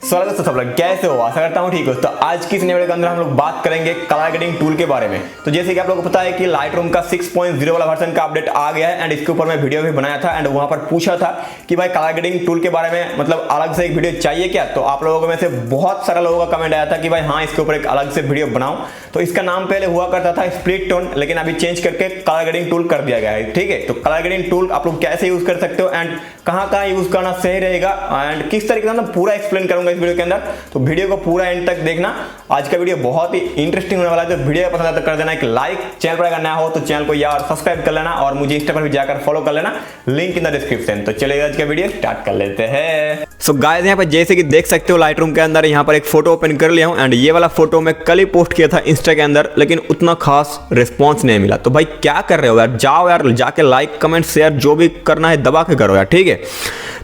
स्वागत है सब लोग, कैसे हो? आशा करता हूँ ठीक हो। तो आज की इस नए वीडियो के अंदर हम लोग बात करेंगे कलर ग्रेडिंग टूल के बारे में। तो जैसे कि आप लोगों को पता है कि लाइटरूम का 6.0 वाला वर्जन का अपडेट आ गया है एंड इसके ऊपर मैं वीडियो भी बनाया था एंड वहां पर पूछा था कि भाई कलर ग्रेडिंग टूल के बारे में मतलब अलग से एक वीडियो चाहिए क्या। तो आप लोगों में से बहुत सारे लोगों का कमेंट आया था कि भाई हाँ इसके ऊपर एक अलग से वीडियो बनाओ। तो इसका नाम पहले हुआ करता था स्प्लिट टोन, लेकिन अभी चेंज करके कलर ग्रेडिंग टूल कर दिया गया है। ठीक है, तो कलर ग्रेडिंग टूल आप लोग कैसे यूज कर सकते हो एंड कहाँ यूज करना सही रहेगा एंड किस तरीके से पूरा एक्सप्लेन करूंगा इस वीडियो के अंदर। तो वीडियो को पूरा एंड तक देखना। आज का वीडियो बहुत ही इंटरेस्टिंग होने वाला है। तो वीडियो पसंद आता तो कर देना एक लाइक, चैनल पर अगर नया हो तो चैनल को यार सब्सक्राइब कर लेना और मुझे इंस्टा पर भी जाकर फॉलो कर लेना, लिंक इन द डिस्क्रिप्शन। तो चलिए आज का वीडियो स्टार्ट कर लेते हैं। सो गाइस यहाँ पर जैसे कि देख सकते हो लाइटरूम के अंदर यहाँ पर एक फोटो ओपन कर लिया हूँ एंड ये वाला फोटो मैं कल ही पोस्ट किया था इंस्टा के अंदर, लेकिन उतना खास रिस्पॉन्स नहीं मिला। तो भाई क्या कर रहे हो यार, जाओ यार जाके लाइक कमेंट शेयर जो भी करना है दबा के करो यार। ठीक है,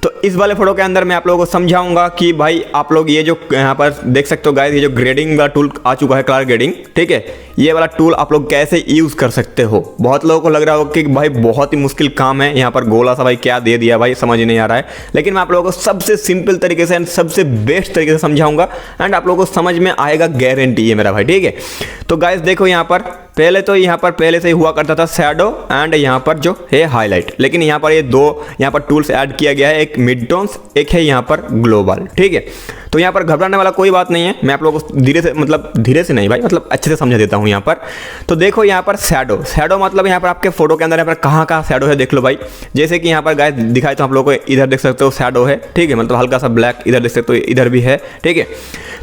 तो इस वाले फोटो के अंदर मैं आप लोगों को समझाऊंगा कि भाई आप लोग ये जो यहाँ पर देख सकते हो गाइस, ये जो ग्रेडिंग का टूल आ चुका है कलर ग्रेडिंग, ठीक है, ये वाला टूल आप लोग कैसे यूज कर सकते हो। बहुत लोगों को लग रहा होगा कि भाई बहुत ही मुश्किल काम है, यहाँ पर गोला सा भाई क्या दे दिया भाई, समझ नहीं आ रहा है। लेकिन मैं आप लोगों को सबसे सिंपल तरीके से एंड सबसे बेस्ट तरीके से समझाऊंगा एंड आप लोगों को समझ में आएगा, गारंटी है मेरा भाई। ठीक है, तो गाइस देखो यहाँ पर पहले से ही हुआ करता था शैडो एंड यहाँ पर जो है हाईलाइट, लेकिन यहाँ पर ये दो यहाँ पर टूल्स ऐड किया गया है, एक मिड टोन्स, एक है यहाँ पर ग्लोबल। ठीक है, तो यहाँ पर घबराने वाला कोई बात नहीं है, मैं आप लोगों को धीरे से नहीं भाई मतलब अच्छे से समझा देता हूँ यहाँ पर। तो देखो यहाँ पर शैडो मतलब यहाँ पर आपके फोटो के अंदर यहाँ पर कहाँ शैडो है देख लो भाई। जैसे कि यहाँ पर गाइस दिखाए तो आप लोगों को इधर देख सकते हो शैडो है, ठीक है, मतलब हल्का सा ब्लैक इधर देख सकते हो, इधर भी है। ठीक है,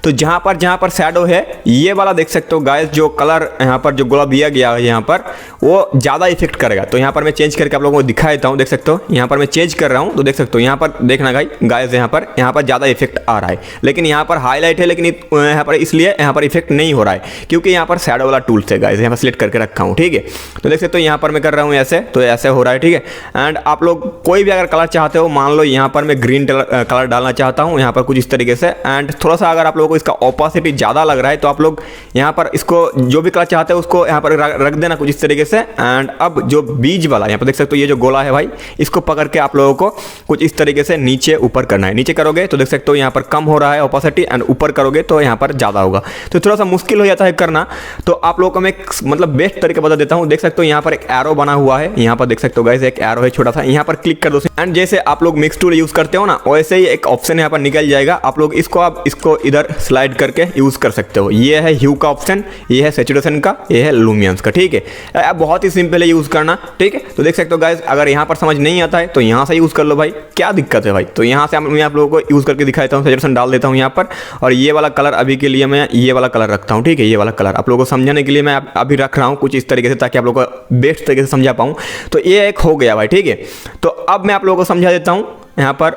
तो जहाँ पर शैडो है ये वाला देख सकते हो गाइस, जो कलर यहाँ पर जो गुलाब दिया गया है यहाँ पर वो ज़्यादा इफेक्ट करेगा। तो यहाँ पर मैं चेंज करके आप लोगों को दिखा देता हूँ, देख सकते हो यहाँ पर मैं चेंज कर रहा हूँ तो देख सकते हो यहाँ पर देखना गाइस यहाँ पर ज़्यादा इफेक्ट आ रहा है, लेकिन यहाँ पर हाईलाइट है, लेकिन यहाँ पर इसलिए यहाँ पर इफेक्ट नहीं हो रहा है क्योंकि यहाँ पर शैडो वाला टूल से गाइस यहाँ पर सिलेक्ट करके रखा हूँ। ठीक है, तो देख सकते हो यहाँ पर मैं कर रहा हूँ ऐसे, तो ऐसे हो रहा है। ठीक है, एंड आप लोग कोई भी अगर कलर चाहते हो, मान लो यहाँ पर मैं ग्रीन कलर डालना चाहता हूँ यहाँ पर कुछ इस तरीके से, एंड थोड़ा सा अगर आप लोगों को इसका ऑपोसिटी ज़्यादा लग रहा है तो आप लोग यहाँ पर इसको जो भी कलर चाहते हो उसको यहाँ पर रख देना कुछ इस तरीके से। एंड अब जो बीज वाला यहाँ पर देख सकते हो ये जो गोला है भाई, इसको पकड़ के आप लोगों को कुछ इस तरीके से नीचे ऊपर करना है। नीचे करोगे तो देख सकते हो यहाँ पर कम हो रहा है ऑपोसिटी एंड ऊपर करोगे तो यहाँ पर ज़्यादा होगा, तो थोड़ा सा मुश्किल हो जाता है करना। तो आप लोगों को मैं मतलब बेस्ट तरीके बता देता हूँ। देख सकते हो यहाँ पर एक एरो बना हुआ है, यहाँ पर देख सकते हो गाइस एक एरो है छोटा सा, यहाँ पर क्लिक कर दो एंड जैसे आप लोग मिक्स टूल यूज करते हो ना वैसे ही एक ऑप्शन यहाँ पर निकल जाएगा। आप लोग इसको इधर स्लाइड करके यूज कर सकते हो। ये है ह्यू का ऑप्शन, ये है सैचुरेशन का, ये है लुमियंस का। ठीक है, बहुत ही सिंपल है यूज करना। ठीक है, तो देख सकते हो गाइस अगर यहाँ पर समझ नहीं आता है तो यहाँ से यूज कर लो भाई, क्या दिक्कत है भाई। तो यहाँ से मैं आप लोगों को यूज करके दिखाता हूँ, सैचुरेशन डाल देता हूँ यहाँ पर, और ये वाला कलर अभी के लिए मैं ये वाला कलर रखता हूँ। ठीक है, ये वाला कलर आप लोगों को समझाने के लिए मैं अभी रख रहा हूँ कुछ इस तरीके से, ताकि आप लोगों को बेस्ट तरीके से समझा पाऊँ। तो ये एक हो गया भाई। ठीक है, तो अब मैं आप लोगों को समझा देता हूँ यहाँ पर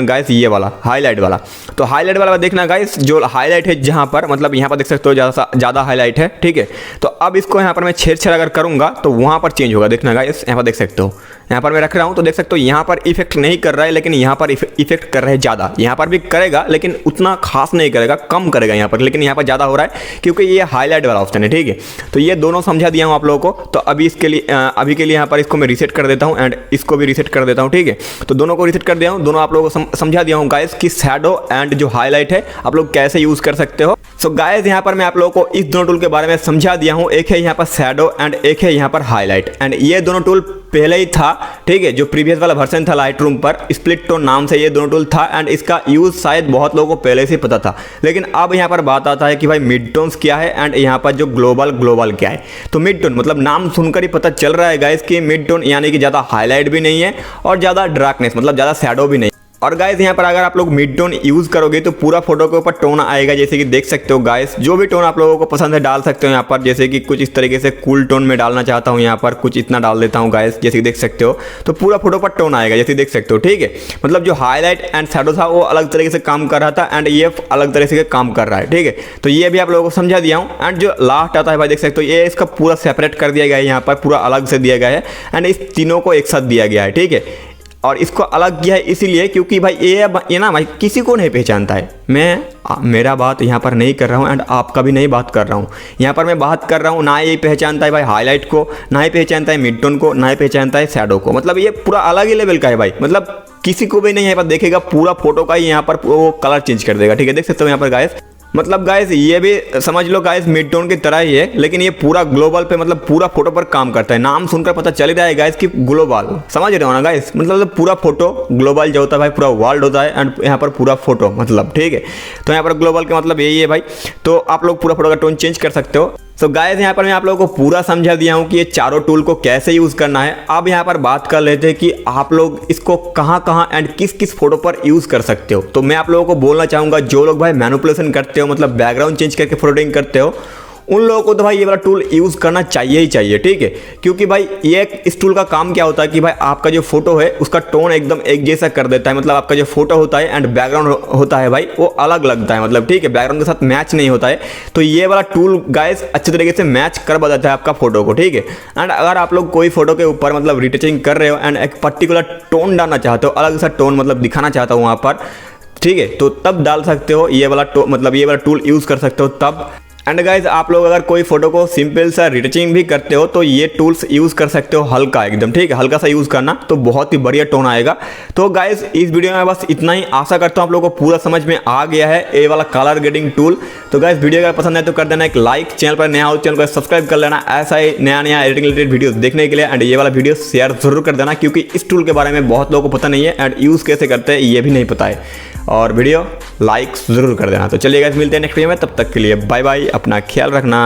गाइस ये वाला हाईलाइट वाला। तो हाईलाइट वाला देखना गाइस, जो हाईलाइट है जहाँ पर मतलब यहाँ पर देख सकते हो ज़्यादा हाईलाइट है। ठीक है, तो अब इसको यहाँ पर मैं छेड़ अगर करूँगा तो वहाँ पर चेंज होगा। देखना गाइस यहाँ पर देख सकते हो, यहाँ पर मैं रख रहा हूँ तो देख सकते हो यहाँ पर इफेक्ट नहीं कर रहा है, लेकिन यहाँ पर इफेक्ट कर रहा है ज़्यादा। यहाँ पर भी करेगा लेकिन उतना खास नहीं करेगा, कम करेगा यहाँ पर, लेकिन यहाँ पर ज़्यादा हो रहा है क्योंकि ये हाईलाइट वाला ऑप्शन है। ठीक है, तो ये दोनों समझा दिया हूँ आप लोगों को। तो अभी के लिए यहाँ पर इसको मैं रीसेट कर देता हूँ एंड इसको भी रीसेट कर देता हूँ। ठीक है, तो दोनों को रीसेट कर दिया हूँ, दोनों आप लोगों को समझा दिया हूँ गाइस कि शैडो एंड जो हाईलाइट है आप लोग कैसे यूज कर सकते हो। सो गाइस यहाँ पर मैं आप लोगों को इस दोनों टूल के बारे में समझा दिया हूँ, एक है यहाँ पर शैडो एंड एक है यहाँ पर हाईलाइट। एंड ये दोनों टूल पहले ही था, ठीक है, जो प्रीवियस वाला वर्जन था लाइटरूम पर, स्प्लिट टोन नाम से ये दोनों टूल था एंड इसका यूज शायद बहुत लोगों को पहले से पता था। लेकिन अब यहाँ पर बात आता है कि भाई मिड टोन्स क्या है एंड यहाँ पर जो ग्लोबल क्या है। तो मिड टोन मतलब नाम सुनकर ही पता चल रहा है गाइस कि मिड टोन यानी कि ज़्यादा हाईलाइट भी नहीं है और ज़्यादा डार्कनेस मतलब ज़्यादा शैडो भी नहीं। और गाइस यहाँ पर अगर आप लोग मिड टोन यूज करोगे तो पूरा फोटो के ऊपर टोन आएगा। जैसे कि देख सकते हो गाइस, जो भी टोन आप लोगों को पसंद है डाल सकते हो यहाँ पर। जैसे कि कुछ इस तरीके से कूल टोन में डालना चाहता हूँ, यहाँ पर कुछ इतना डाल देता हूँ गाइस, जैसे कि देख सकते हो, तो पूरा फोटो पर टोन आएगा जैसे देख सकते हो। ठीक है, मतलब जो हाईलाइट एंड शैडो था वो अलग तरीके से काम कर रहा था एंड ये अलग तरीके से काम कर रहा है। ठीक है, तो ये भी आप लोगों को समझा दिया हूँ। एंड जो लास्ट आता है भाई देख सकते हो, ये इसका पूरा सेपरेट कर दिया गया है, यहाँ पर पूरा अलग से दिया गया है एंड इस तीनों को एक साथ दिया गया है। ठीक है, और इसको अलग किया है इसीलिए क्योंकि भाई ये ना भाई किसी को नहीं पहचानता है। मेरा बात यहाँ पर नहीं कर रहा हूँ एंड आपका भी नहीं बात कर रहा हूँ। यहाँ पर मैं बात कर रहा हूँ, ना ये पहचानता है भाई हाईलाइट को, ना ही पहचानता है मिड टोन को, ना ही पहचानता है शैडो को। मतलब ये पूरा अलग ही लेवल का है भाई। मतलब किसी को भी नहीं यहाँ पर देखेगा, पूरा फोटो का ही यहाँ पर वो कलर चेंज कर देगा। ठीक है, देख सकते हो यहाँ पर गाइस, मतलब गाइस ये भी समझ लो गाइस मिड टोन की तरह ही है, लेकिन ये पूरा ग्लोबल पे मतलब पूरा फोटो पर काम करता है। नाम सुनकर पता चल रहा है गाइस कि ग्लोबल, समझ रहे हो ना गाइस, मतलब पूरा फोटो ग्लोबल जो होता है भाई, पूरा वर्ल्ड होता है एंड यहाँ पर पूरा फोटो मतलब, ठीक है। तो यहाँ पर ग्लोबल का मतलब यही है भाई। तो आप लोग पूरा फोटो का टोन चेंज कर सकते हो। तो गाइस यहाँ पर मैं आप लोगों को पूरा समझा दिया हूँ कि ये चारों टूल को कैसे यूज़ करना है। अब यहाँ पर बात कर लेते हैं कि आप लोग इसको कहाँ एंड किस किस फोटो पर यूज़ कर सकते हो। तो मैं आप लोगों को बोलना चाहूँगा, जो लोग भाई मैनिपुलेशन करते हो, मतलब बैकग्राउंड चेंज करके फोटोइंग करते हो, उन लोगों को तो भाई ये वाला टूल यूज़ करना चाहिए ही चाहिए। ठीक है, क्योंकि भाई ये इस टूल का काम क्या होता है कि भाई आपका जो फोटो है उसका टोन एकदम एक जैसा कर देता है। मतलब आपका जो फोटो होता है एंड बैकग्राउंड होता है भाई, वो अलग लगता है, मतलब ठीक है, बैकग्राउंड के साथ मैच नहीं होता है। तो ये वाला टूल गाइस अच्छे तरीके से मैच कर देता है आपका फोटो को। ठीक है, एंड अगर आप लोग कोई फोटो के ऊपर मतलब रिटचिंग कर रहे हो एंड एक पर्टिकुलर टोन डालना चाहते हो, अलग सा टोन मतलब दिखाना चाहता हूँ वहाँ पर, ठीक है, तो तब डाल सकते हो ये वाला मतलब ये वाला टूल यूज़ कर सकते हो तब। एंड गाइज आप लोग अगर कोई फोटो को सिंपल सा रिटचिंग भी करते हो तो ये टूल्स यूज़ कर सकते हो हल्का एकदम, ठीक है, हल्का सा यूज़ करना तो बहुत ही बढ़िया टोन आएगा। तो गाइज इस वीडियो में बस इतना ही, आशा करता हूँ आप लोगों को पूरा समझ में आ गया है ये वाला कलर ग्रेडिंग टूल। तो गाइज वीडियो अगर पसंद है तो कर देना एक लाइक, चैनल पर नया हो चैनल को सब्सक्राइब कर लेना ऐसा ही नया एडिटिंग रिलेटेड वीडियो देखने के लिए। एंड ये वाला वीडियो शेयर जरूर कर देना, क्योंकि इस टूल के बारे में बहुत लोगों को पता नहीं है एंड यूज़ कैसे करते हैं ये भी नहीं पता है। और वीडियो लाइक ज़रूर कर देना। तो चलिए गाइस मिलते हैं नेक्स्ट वीडियो में, तब तक के लिए बाय बाय, अपना ख्याल रखना।